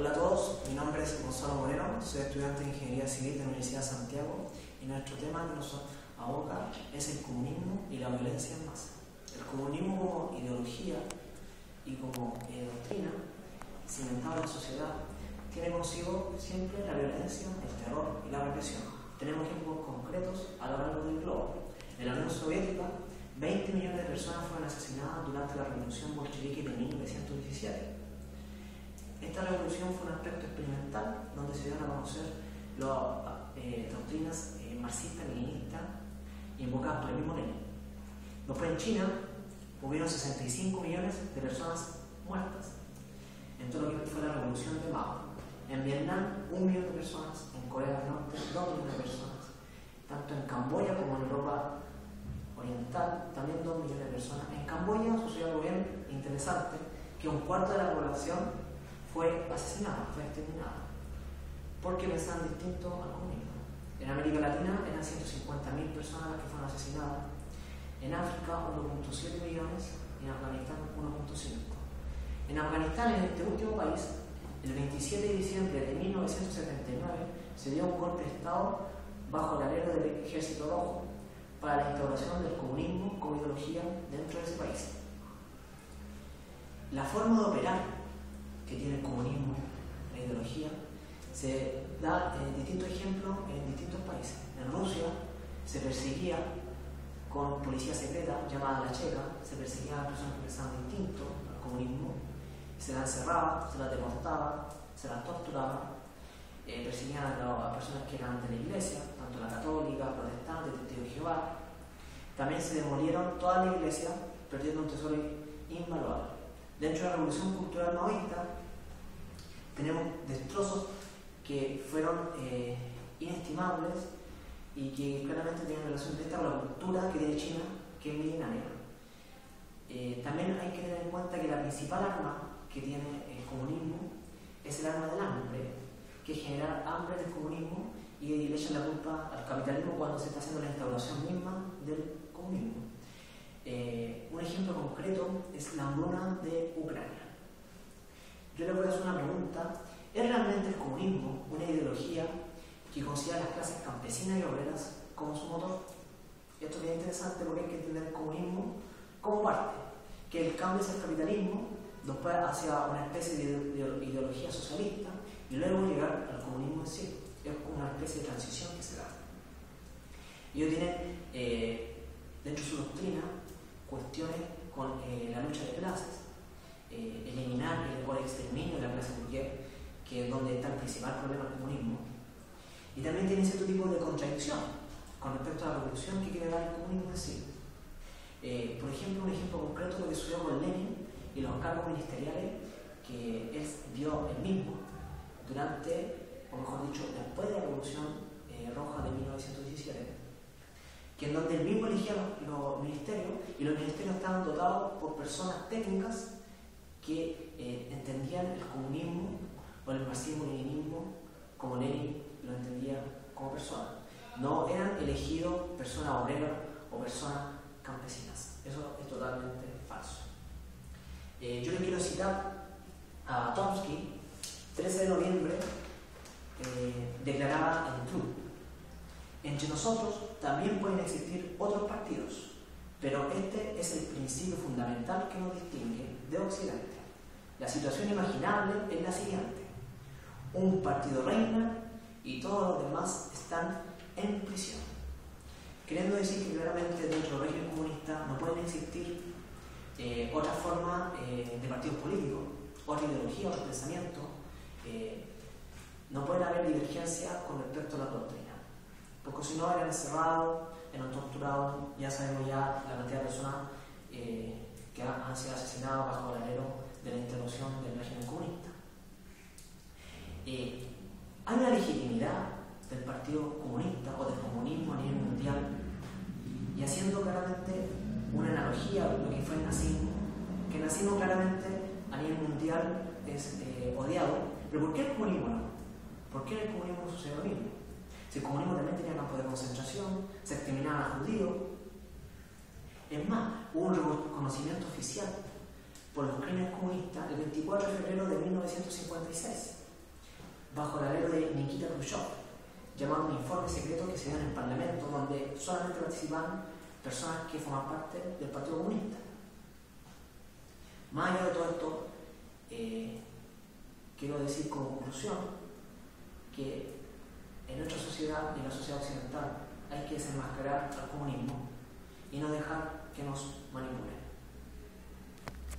Hola a todos, mi nombre es Gonzalo Moreno, soy estudiante de Ingeniería Civil de la Universidad de Santiago y nuestro tema que nos aboca es el comunismo y la violencia en masa. El comunismo como ideología y como doctrina cimentada en la sociedad tiene consigo siempre la violencia, el terror y la represión. Tenemos ejemplos concretos a lo largo del globo. En la Unión Soviética, 20 millones de personas fueron asesinadas durante la Revolución Bolchevique de 1917. Esta revolución fue un aspecto experimental donde se dieron a conocer las doctrinas marxistas-leninistas invocadas por el mismo Lenin. Después en China hubieron 65 millones de personas muertas en todo lo que fue la revolución de Mao. En Vietnam, 1 millón de personas. En Corea del Norte, 2 millones de personas. Tanto en Camboya como en Europa Oriental, también 2 millones de personas. En Camboya sucedió algo bien interesante, que 1/4 de la población fue asesinada, fue exterminada, porque pensaban distinto al comunismo. En América Latina eran 150.000 personas las que fueron asesinadas, en África 1.7 millones y en Afganistán 1.5. En Afganistán, en este último país, el 27 de diciembre de 1979 se dio un golpe de Estado bajo el alero del Ejército Rojo para la instauración del comunismo como ideología dentro de ese país. La forma de operar que tiene el comunismo, la ideología, se da en distintos ejemplos en distintos países. En Rusia se perseguía con policía secreta llamada la Checa, se perseguía a las personas que pensaban distinto al comunismo, se las encerraba, se las deportaba, se las torturaba, perseguían a personas que eran de la iglesia, tanto la católica, protestante, testigo de Jehová. También se demolieron toda la iglesia, perdiendo un tesoro invaluable. Dentro de la revolución cultural maoísta tenemos destrozos que fueron inestimables y que claramente tienen relación directa con la cultura que tiene China, que es milenaria. También hay que tener en cuenta que la principal arma que tiene el comunismo es el arma del hambre, que es generar hambre del comunismo, y le echan la culpa al capitalismo cuando se está haciendo la instauración misma del comunismo. Un ejemplo concreto es la hambruna de Ucrania. Yo le voy a hacer una pregunta: ¿es realmente el comunismo una ideología que considera a las clases campesinas y obreras como su motor? Esto es bien interesante porque hay que entender el comunismo como parte, que el cambio hacia el capitalismo, después hacia una especie de ideología socialista y luego llegar al comunismo en sí. Es como una especie de transición que se da. Ellos tienen dentro de su doctrina cuestiones con la lucha de clases, eliminar o el exterminio de la clase burguesa, que es donde está el principal problema del comunismo, y también tiene cierto tipo de contradicción con respecto a la revolución que quiere dar el comunismo en sí. Por ejemplo, un ejemplo concreto de lo que sucedió con Lenin y los cargos ministeriales que él dio él mismo durante, o mejor dicho, después de la Revolución Roja de 1917, que en donde él mismo elegía los ministerios, y los ministerios estaban dotados por personas técnicas que entendían el comunismo o el marxismo-leninismo como Lenin lo entendía como persona. No eran elegidos personas obreras o personas campesinas. Eso es totalmente falso. Yo le quiero citar a Tomsky. 13 de noviembre declaraba en True: entre nosotros también pueden existir otros partidos, pero este es el principio fundamental que nos distingue de Occidente. La situación imaginable es la siguiente: un partido reina y todos los demás están en prisión. Queriendo decir que claramente dentro del régimen comunista no pueden existir otra forma de partidos políticos, otra ideología, otro pensamiento. No pueden haber divergencia con respecto a la doctrina, porque si no eran encerrados, eran torturados. Ya sabemos ya la cantidad de personas que han sido asesinadas bajo el alero de la interrupción del régimen comunista. Hay una legitimidad del Partido Comunista o del comunismo a nivel mundial, y haciendo claramente una analogía a lo que fue el nazismo, que el nazismo claramente a nivel mundial es odiado. Pero ¿por qué el comunismo no? ¿Por qué en el comunismo sucedió lo mismo? Si el comunismo también tenía campos de concentración, se exterminaban a judíos. Es más, hubo un reconocimiento oficial por los crímenes comunistas el 24 de febrero de 1956, bajo el alero de Nikita Khrushchev, llamado un informe secreto que se dio en el Parlamento, donde solamente participaban personas que forman parte del Partido Comunista. Más allá de todo esto, quiero decir como conclusión que en nuestra sociedad y en la sociedad occidental hay que desenmascarar al comunismo y no dejar que nos manipulen.